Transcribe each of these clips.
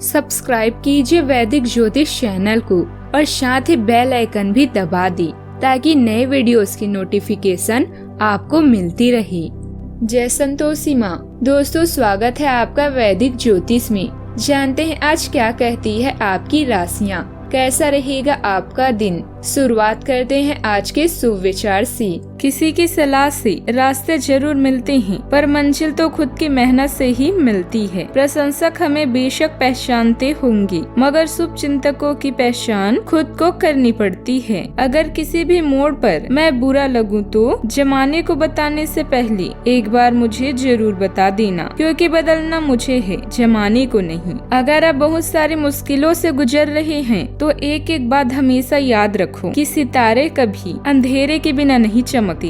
Subscribe कीजिए वैदिक ज्योतिष चैनल को और साथ ही बेल आइकन भी दबा दी ताकि नए वीडियोस की नोटिफिकेशन आपको मिलती रहे। जय संतोषी माँ। दोस्तों, स्वागत है आपका वैदिक ज्योतिष में। जानते हैं आज क्या कहती है आपकी राशियाँ, कैसा रहेगा आपका दिन। शुरुआत करते हैं आज के शुभ विचार से। किसी की सलाह से रास्ते जरूर मिलते हैं, पर मंजिल तो खुद की मेहनत से ही मिलती है। प्रशंसक हमें बेशक पहचानते होंगे, मगर शुभ चिंतकों की पहचान खुद को करनी पड़ती है। अगर किसी भी मोड़ पर मैं बुरा लगूं तो जमाने को बताने से पहले एक बार मुझे जरूर बता देना, क्योंकि बदलना मुझे है, जमाने को नहीं। अगर आप बहुत सारी मुश्किलों से गुजर रहे हैं तो एक एक बात हमेशा याद रखो कि सितारे कभी अंधेरे के बिना नहीं चमकते।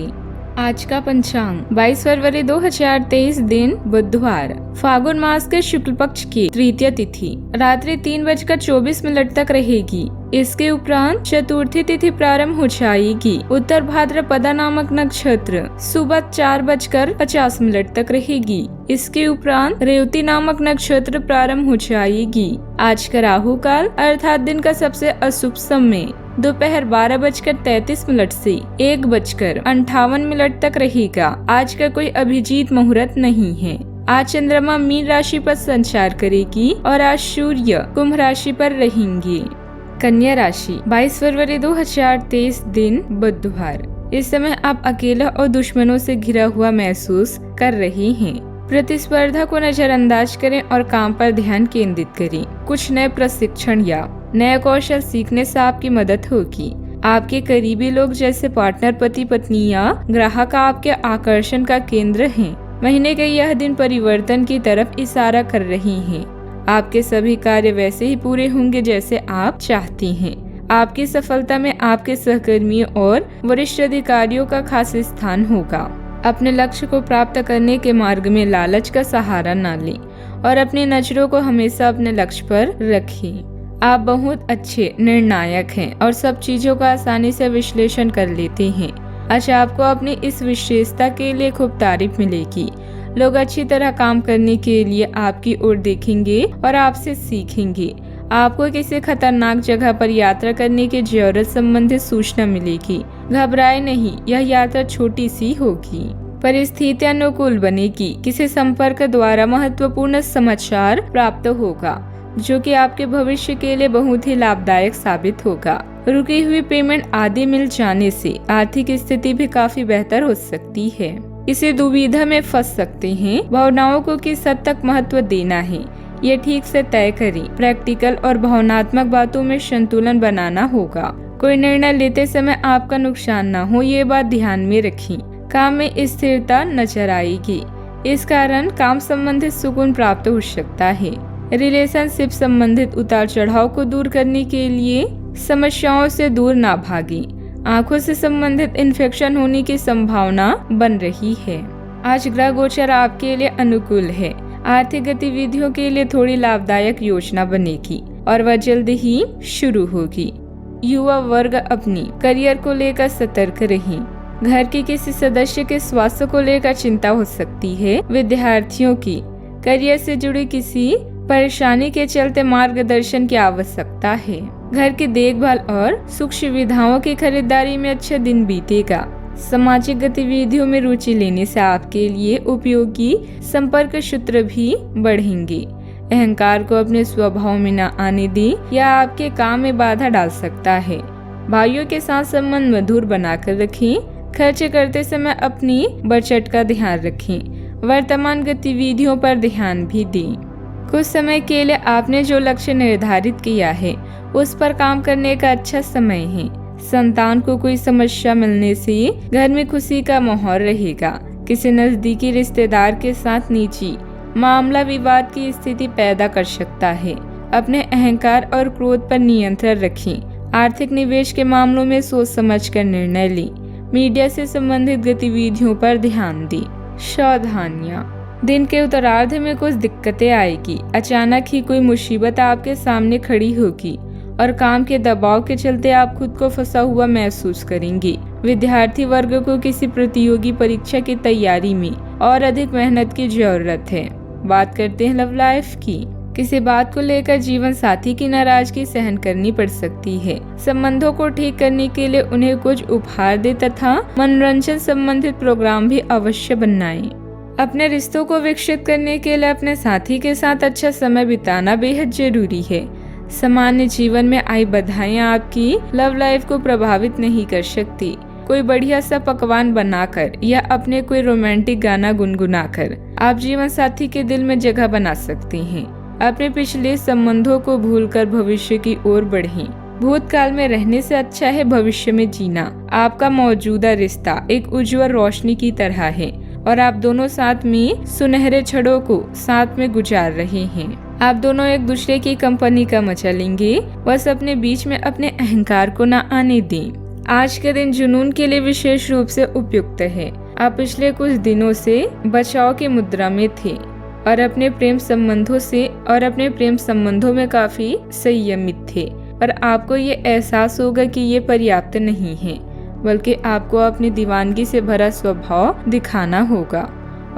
आज का पंचांग 22 फरवरी 2023 दिन बुधवार, फागुन मास के शुक्ल पक्ष की तृतीय तिथि रात्रि 3:24 तक रहेगी। इसके उपरांत चतुर्थी तिथि प्रारंभ हो जाएगी। उत्तर भाद्रपदा नामक नक्षत्र सुबह 4:50 तक रहेगी। इसके उपरांत रेवती नामक नक्षत्र प्रारंभ हो जाएगी। आज का राहु काल अर्थात दिन का सबसे अशुभ समय दोपहर 12:33 से 1:58 तक रहेगा। आज का कोई अभिजीत मुहूर्त नहीं है। आज चंद्रमा मीन राशि पर संचार करेगी और आज सूर्य कुंभ राशि पर रहेंगे। कन्या राशि 22 फरवरी 2023 दिन बुधवार। इस समय आप अकेला और दुश्मनों से घिरा हुआ महसूस कर रहे हैं। प्रतिस्पर्धा को नजरअंदाज करें और काम पर ध्यान केंद्रित करें। कुछ नए प्रशिक्षण या नया कौशल सीखने से आपकी मदद होगी। आपके करीबी लोग जैसे पार्टनर, पति पत्नी या ग्राहक आपके आकर्षण का केंद्र हैं। महीने के यह दिन परिवर्तन की तरफ इशारा कर रही हैं। आपके सभी कार्य वैसे ही पूरे होंगे जैसे आप चाहती हैं। आपकी सफलता में आपके सहकर्मियों और वरिष्ठ अधिकारियों का खास स्थान होगा। अपने लक्ष्य को प्राप्त करने के मार्ग में लालच का सहारा न लें और अपनी नजरों को हमेशा अपने लक्ष्य पर रखें। आप बहुत अच्छे निर्णायक हैं और सब चीजों का आसानी से विश्लेषण कर लेते हैं। आज आपको अपनी इस विशेषता के लिए खूब तारीफ मिलेगी। लोग अच्छी तरह काम करने के लिए आपकी ओर देखेंगे और आपसे सीखेंगे। आपको किसी खतरनाक जगह पर यात्रा करने की जरूरत संबंधित सूचना मिलेगी। घबराए नहीं, यह यात्रा छोटी सी होगी। परिस्थितियां अनुकूल बनेगी। किसी संपर्क द्वारा महत्वपूर्ण समाचार प्राप्त होगा जो कि आपके भविष्य के लिए बहुत ही लाभदायक साबित होगा। रुकी हुई पेमेंट आदि मिल जाने से आर्थिक स्थिति भी काफी बेहतर हो सकती है। इसे दुविधा में फंस सकते हैं। भावनाओं को किस हद तक महत्व देना है ये ठीक से तय करें। प्रैक्टिकल और भावनात्मक बातों में संतुलन बनाना होगा। कोई निर्णय लेते समय आपका नुकसान न हो ये बात ध्यान में रखें। काम में स्थिरता नजर आएगी। इस कारण काम संबंधित सुकून प्राप्त हो सकता है। रिलेशनशिप संबंधित उतार चढ़ाव को दूर करने के लिए समस्याओं से दूर ना भागें। आंखों से संबंधित इन्फेक्शन होने की संभावना बन रही है। आज ग्रह गोचर आपके लिए अनुकूल है। आर्थिक गतिविधियों के लिए थोड़ी लाभदायक योजना बनेगी और वह जल्द ही शुरू होगी। युवा वर्ग अपनी करियर को लेकर सतर्क रहें। घर के किसी सदस्य के स्वास्थ्य को लेकर चिंता हो सकती है। विद्यार्थियों की करियर से जुड़ी किसी परेशानी के चलते मार्गदर्शन की आवश्यकता है। घर की देखभाल और सुख सुविधाओं की खरीदारी में अच्छा दिन बीतेगा। सामाजिक गतिविधियों में रुचि लेने से आपके लिए उपयोगी संपर्क सूत्र भी बढ़ेंगे। अहंकार को अपने स्वभाव में न आने दें या आपके काम में बाधा डाल सकता है। भाइयों के साथ संबंध मधुर बनाकर रखें। खर्च करते समय अपनी बचत का ध्यान रखें। वर्तमान गतिविधियों पर ध्यान भी दें। कुछ समय के लिए आपने जो लक्ष्य निर्धारित किया है उस पर काम करने का अच्छा समय है। संतान को कोई समस्या मिलने से घर में खुशी का माहौल रहेगा। किसी नजदीकी रिश्तेदार के साथ निजी मामला विवाद की स्थिति पैदा कर सकता है। अपने अहंकार और क्रोध पर नियंत्रण रखें। आर्थिक निवेश के मामलों में सोच समझकर निर्णय लें। मीडिया से संबंधित गतिविधियों पर ध्यान दें। सावधानियां। दिन के उत्तरार्ध में कुछ दिक्कतें आएगी। अचानक ही कोई मुसीबत आपके सामने खड़ी होगी और काम के दबाव के चलते आप खुद को फंसा हुआ महसूस करेंगे। विद्यार्थी वर्ग को किसी प्रतियोगी परीक्षा की तैयारी में और अधिक मेहनत की जरूरत है। बात करते हैं लव लाइफ की। किसी बात को लेकर जीवन साथी की नाराजगी सहन करनी पड़ सकती है। संबंधों को ठीक करने के लिए उन्हें कुछ उपहार दे तथा मनोरंजन संबंधित प्रोग्राम भी अवश्य बनाएं। अपने रिश्तों को विकसित करने के लिए अपने साथी के साथ अच्छा समय बिताना बेहद जरूरी है। सामान्य जीवन में आई बधाइयाँ आपकी लव लाइफ को प्रभावित नहीं कर सकती। कोई बढ़िया सा पकवान बनाकर या अपने कोई रोमांटिक गाना गुनगुनाकर आप जीवन साथी के दिल में जगह बना सकती हैं। अपने पिछले संबंधों को भूलकर भविष्य की ओर बढ़ें। भूतकाल में रहने से अच्छा है भविष्य में जीना। आपका मौजूदा रिश्ता एक उज्जवल रोशनी की तरह है और आप दोनों साथ में सुनहरे क्षणों को साथ में गुजार रहे हैं। आप दोनों एक दूसरे की कंपनी का मजा लेंगे। बस अपने बीच में अपने अहंकार को न आने दें। आज का दिन जुनून के लिए विशेष रूप से उपयुक्त है। आप पिछले कुछ दिनों से बचाव की मुद्रा में थे और अपने प्रेम संबंधों में काफी संयमित थे, पर आपको ये एहसास होगा कि ये पर्याप्त नहीं है, बल्कि आपको अपनी दीवानगी से भरा स्वभाव दिखाना होगा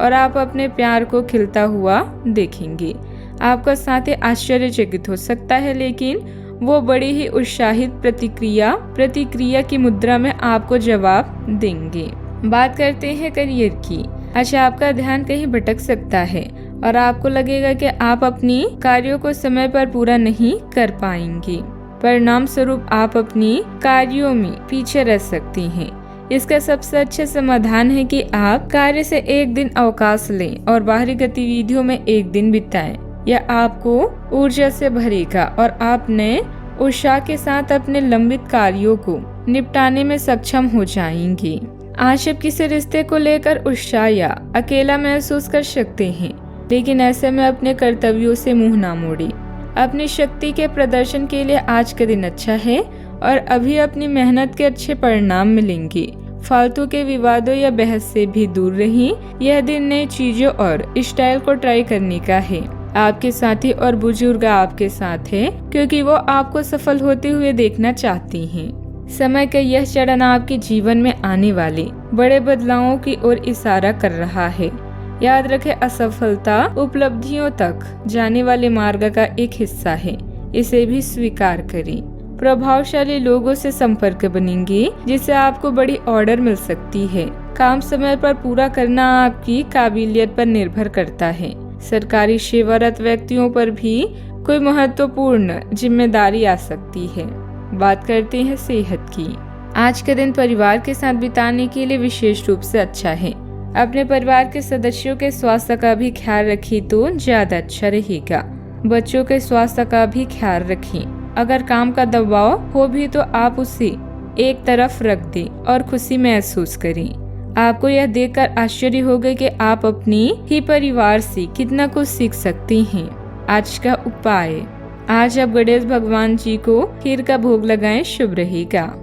और आप अपने प्यार को खिलता हुआ देखेंगे। आपका साथी आश्चर्यचकित हो सकता है, लेकिन वो बड़ी ही उत्साहित प्रतिक्रिया की मुद्रा में आपको जवाब देंगे। बात करते हैं करियर की। अच्छा, आपका ध्यान कहीं भटक सकता है और आपको लगेगा कि आप अपनी कार्यों को समय पर पूरा नहीं कर पाएंगे। परिणाम स्वरूप आप अपनी कार्यों में पीछे रह सकती हैं। इसका सबसे अच्छा समाधान है कि आप कार्य से एक दिन अवकाश लें और बाहरी गतिविधियों में एक दिन बिताएं। यह आपको ऊर्जा से भरेगा और आप नए उत्साह के साथ अपने लंबित कार्यों को निपटाने में सक्षम हो जाएंगे। आज आप किसी रिश्ते को लेकर उत्साह या अकेला महसूस कर सकते हैं, लेकिन ऐसे में अपने कर्तव्यों से मुंह ना मोड़े। अपनी शक्ति के प्रदर्शन के लिए आज का दिन अच्छा है और अभी अपनी मेहनत के अच्छे परिणाम मिलेंगे। फालतू के विवादों या बहस से भी दूर रहें। यह दिन नई चीजों और स्टाइल को ट्राई करने का है। आपके साथी और बुजुर्ग आपके साथ है क्योंकि वो आपको सफल होते हुए देखना चाहती हैं। समय का यह चरण आपके जीवन में आने वाले बड़े बदलावों की ओर इशारा कर रहा है। याद रखें, असफलता उपलब्धियों तक जाने वाले मार्ग का एक हिस्सा है। इसे भी स्वीकार करें। प्रभावशाली लोगों से संपर्क बनेंगे जिससे आपको बड़ी ऑर्डर मिल सकती है। काम समय पर पूरा करना आपकी काबिलियत पर निर्भर करता है। सरकारी सेवारत व्यक्तियों पर भी कोई महत्वपूर्ण जिम्मेदारी आ सकती है। बात करते हैं सेहत की। आज का दिन परिवार के साथ बिताने के लिए विशेष रूप से अच्छा है। अपने परिवार के सदस्यों के स्वास्थ्य का भी ख्याल रखें तो ज्यादा अच्छा रहेगा। बच्चों के स्वास्थ्य का भी ख्याल रखें। अगर काम का दबाव हो भी तो आप उसे एक तरफ रख दें और खुशी महसूस करें। आपको यह देखकर आश्चर्य होगा कि आप अपने ही परिवार से कितना कुछ सीख सकते हैं। आज का उपाय, आज आप गणेश भगवान जी को खीर का भोग लगाएं, शुभ रहेगा।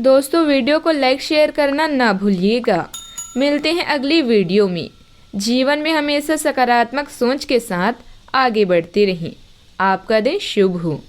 दोस्तों, वीडियो को लाइक शेयर करना ना भूलिएगा। मिलते हैं अगली वीडियो में। जीवन में हमेशा सकारात्मक सोच के साथ आगे बढ़ते रहें। आपका दिन शुभ हो।